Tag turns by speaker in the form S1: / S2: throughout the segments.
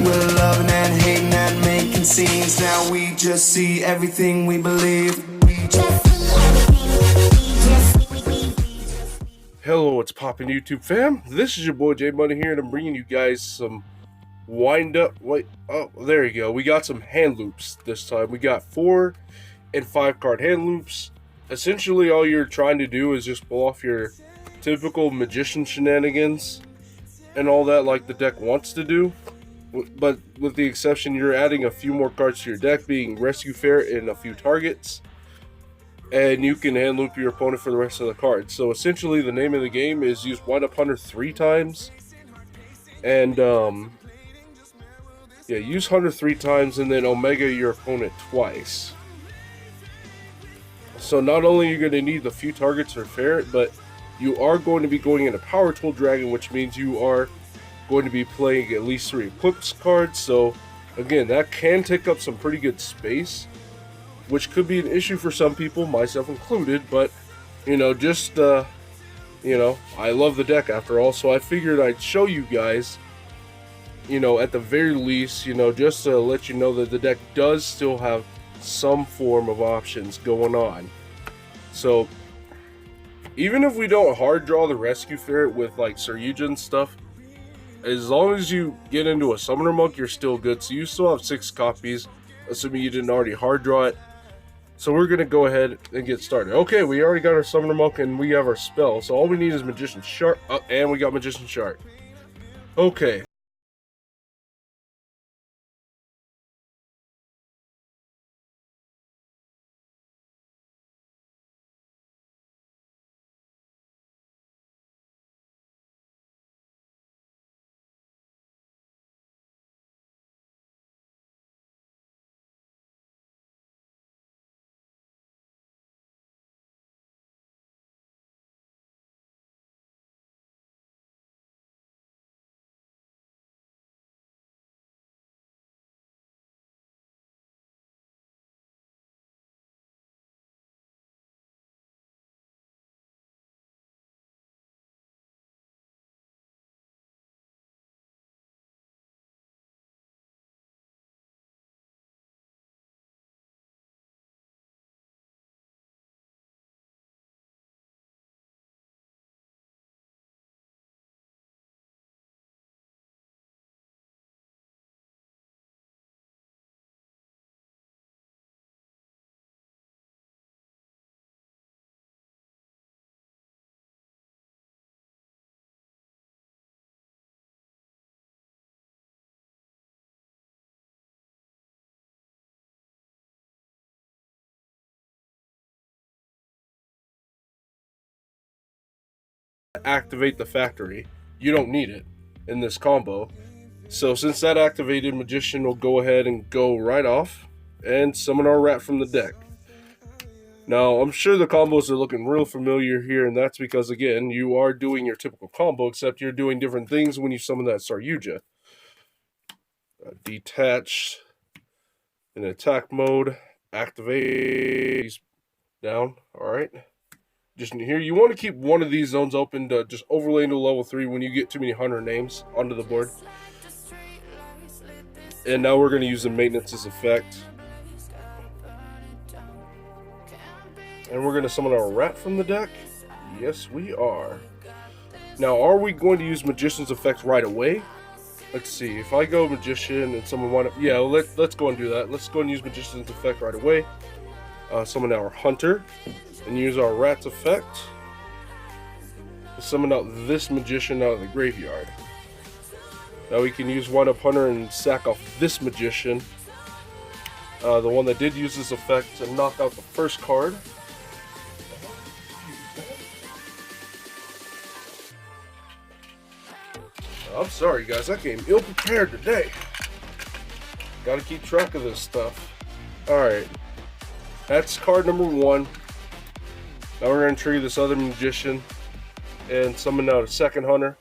S1: We're loving and hating and making scenes. Now we just see everything we believe.
S2: Hello, what's poppin' YouTube fam? This is your boy J Money here, and I'm bringing you guys some wind up. Wait, oh, there you go. We got some hand loops this time. We got 4 and 5 card hand loops. Essentially, all you're trying to do is just pull off your typical magician shenanigans and all that, like the deck wants to do. But with the exception, you're adding a few more cards to your deck, being Rescue Ferret and a few targets. And you can hand loop your opponent for the rest of the cards. So essentially, the name of the game is use Wind Up Hunter 3 times. And, use Hunter 3 times and then Omega your opponent twice. So not only are you going to need the few targets for Ferret, but you are going to be going into Power Tool Dragon, which means you are going to be playing at least 3 Eclipse cards. So again, that can take up some pretty good space, which could be an issue for some people, myself included, but, I love the deck after all, so I figured I'd show you guys, at the very least, just to let you know that the deck does still have some form of options going on. So, even if we don't hard draw the Rescue Ferret with, like, Saryuja and stuff, as long as you get into a Summoner Monk, you're still good, so you still have 6 copies, assuming you didn't already hard draw it. So we're going to go ahead and get started. Okay, we already got our Summoner Monk and we have our spell. So all we need is Magician Shard. And we got Magician Shard. Okay. Activate the factory. You don't need it in this combo. So since that activated, Magician will go ahead and go right off and summon our rat from the deck. Now, I'm sure the combos are looking real familiar here, and that's because, again, you are doing your typical combo, except you're doing different things when you summon that Saryuja. Detach in attack mode, activate down, alright. Just here, you want to keep one of these zones open to just overlay into level 3 when you get too many hunter names onto the board. And now we're going to use the maintenance's effect. And we're going to summon our rat from the deck. Yes, we are. Now, are we going to use Magician's effect right away? Let's see. If I go Magician and someone want to... Yeah, let's go and do that. Let's go and use Magician's effect right away. Summon our hunter. And use our rat's effect to summon out this magician out of the graveyard. Now we can use Wind Up Hunter and sack off this magician. The one that did use this effect to knock out the first card. I'm sorry guys, I came ill prepared today. Gotta keep track of this stuff. Alright. That's card number 1. Now we're going to trigger this other magician and summon out a second hunter.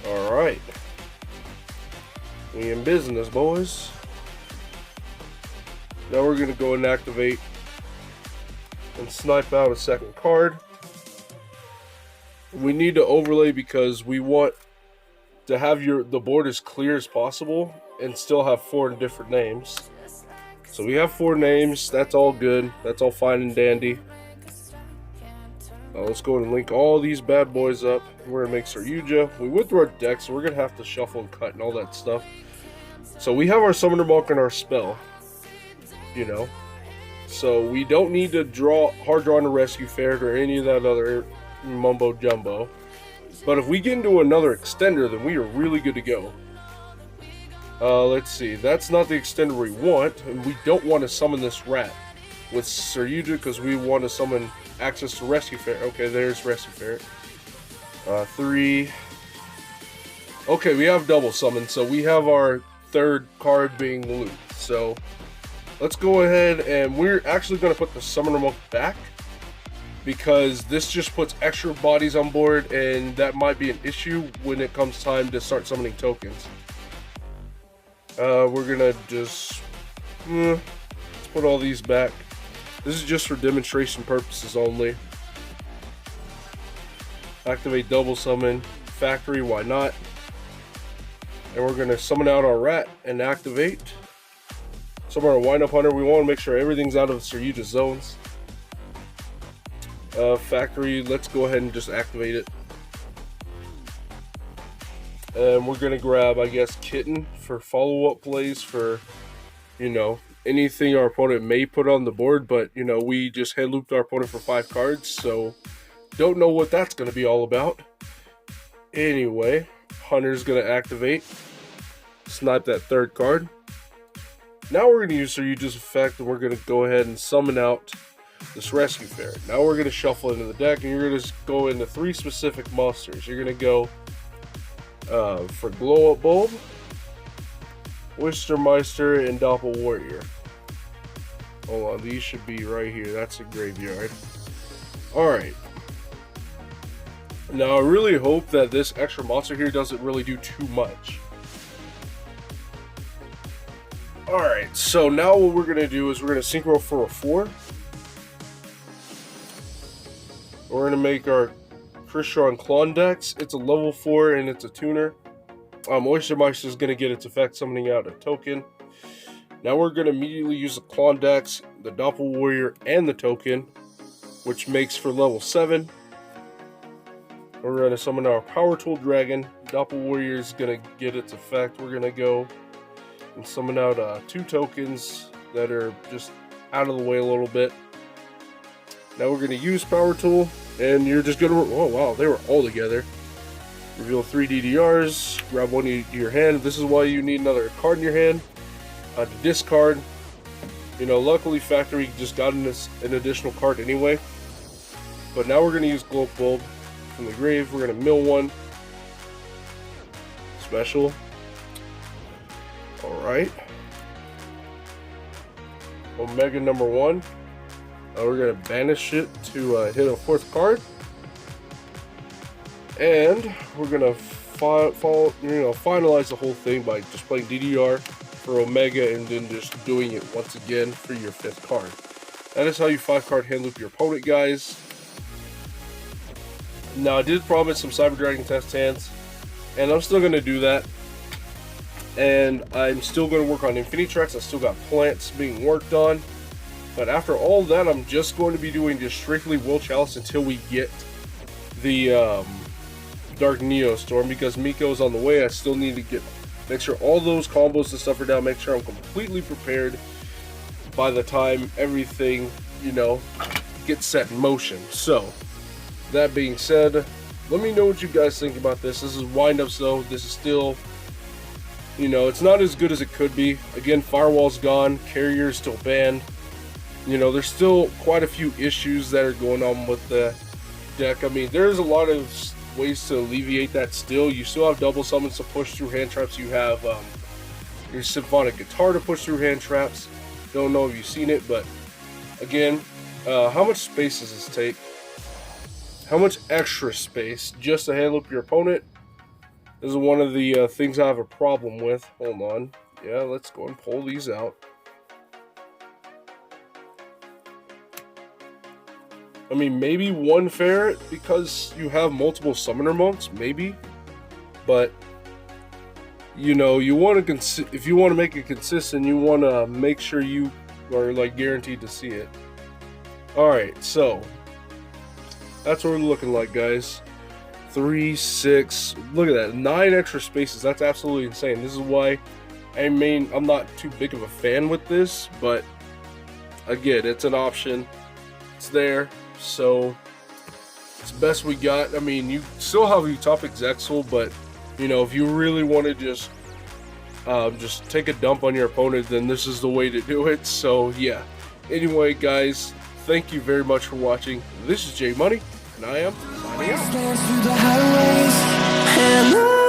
S2: Alright. We in business, boys. Now we're going to go and activate and snipe out a second card. we need to overlay because we want to have the board as clear as possible and still have 4 different names. So we have 4 names. That's all good. That's all fine and dandy. Now let's go and link all these bad boys up. We're gonna make Saryuja. We went through our deck, so we're gonna have to shuffle and cut and all that stuff. So we have our Summoner Monk and our spell, you know. So we don't need to hard draw on a Rescue Ferret or any of that other mumbo jumbo. But if we get into another extender, then we are really good to go. Let's see. That's not the extender we want, and we don't want to summon this rat with Saryuja because we want to summon access to Rescue Ferret. Okay, there's Rescue Ferret. 3. Okay, we have double summon, so we have our 3rd card being loot. So let's go ahead and we're actually going to put the Summoner Monk back because this just puts extra bodies on board, and that might be an issue when it comes time to start summoning tokens. We're gonna just let's put all these back. This is just for demonstration purposes only. Activate double summon, factory, why not? And we're gonna summon out our rat and activate. Summon our wind up hunter. We want to make sure everything's out of Saryuja's zones. Factory, let's go ahead and just activate it. And we're gonna grab, I guess, Kitten for follow-up plays for, you know, anything our opponent may put on the board. But, you know, we just hand looped our opponent for 5 cards, so don't know what that's gonna be all about. Anyway, Hunter's gonna activate, snipe that 3rd card. Now we're gonna use Saryuja's effect, and we're gonna go ahead and summon out this Rescue Ferret. Now we're gonna shuffle into the deck, and you're gonna just go into 3 specific monsters. You're gonna go for Glow Up Bulb, Oystermeister, and Doppel Warrior. Hold on, these should be right here. That's a graveyard. Alright. Now I really hope that this extra monster here doesn't really do too much. Alright, so now what we're going to do is we're going to synchro for a 4. We're going to make our Krishron Klondex. It's a level 4 and it's a tuner. Oystermeister is going to get its effect summoning out a token. Now we're going to immediately use the Klondex, the Doppel Warrior, and the token, which makes for level 7. We're going to summon our Power Tool Dragon. Doppel Warrior is going to get its effect. We're going to go and summon out 2 tokens that are just out of the way a little bit. Now we're going to use Power Tool, and you're just going to... Oh, wow, they were all together. Reveal 3 DDRs, grab 1 to your hand. This is why you need another card in your hand to discard. You know, luckily Factory just got an additional card anyway. But now we're going to use Glow Bulb from the grave. We're going to mill 1. Special. Alright. Omega number 1. We're going to banish it to hit a 4th card. And we're going to finalize the whole thing by just playing DDR for Omega and then just doing it once again for your 5th card. That is how you 5-card hand loop your opponent, guys. Now, I did promise some Cyber Dragon test hands, and I'm still going to do that. And I'm still going to work on Infinity Tracks. I still got plants being worked on. But after all that, I'm just going to be doing just strictly Will Chalice until we get the Dark Neo Storm, because Miko's on the way. I still need to make sure all those combos and stuff are down, make sure I'm completely prepared by the time everything, you know, gets set in motion. So, that being said, let me know what you guys think about this. This is wind-ups though. This is still, you know, it's not as good as it could be. Again, Firewall's gone, Carrier's still banned. You know, there's still quite a few issues that are going on with the deck. I mean, there's a lot of ways to alleviate that still. You still have double summons to push through hand traps. You have your Symphonic Guitar to push through hand traps. Don't know if you've seen it, but again, how much space does this take? How much extra space just to hand loop your opponent? This is one of the things I have a problem with. Hold on. Yeah, let's go and pull these out. I mean, maybe one ferret because you have multiple summoner monks, maybe. But you know, you want to if you want to make it consistent, you want to make sure you are like guaranteed to see it. All right, so that's what we're looking like, guys. 3, 6. Look at that, 9 extra spaces. That's absolutely insane. This is why, I mean, I'm not too big of a fan with this, but again, it's an option. It's there, so it's the best we got. I mean, you still have Utopic Zexal, but you know, if you really want to just take a dump on your opponent, then this is the way to do it. So yeah. Anyway, guys, thank you very much for watching. This is J Money, and I am signing out.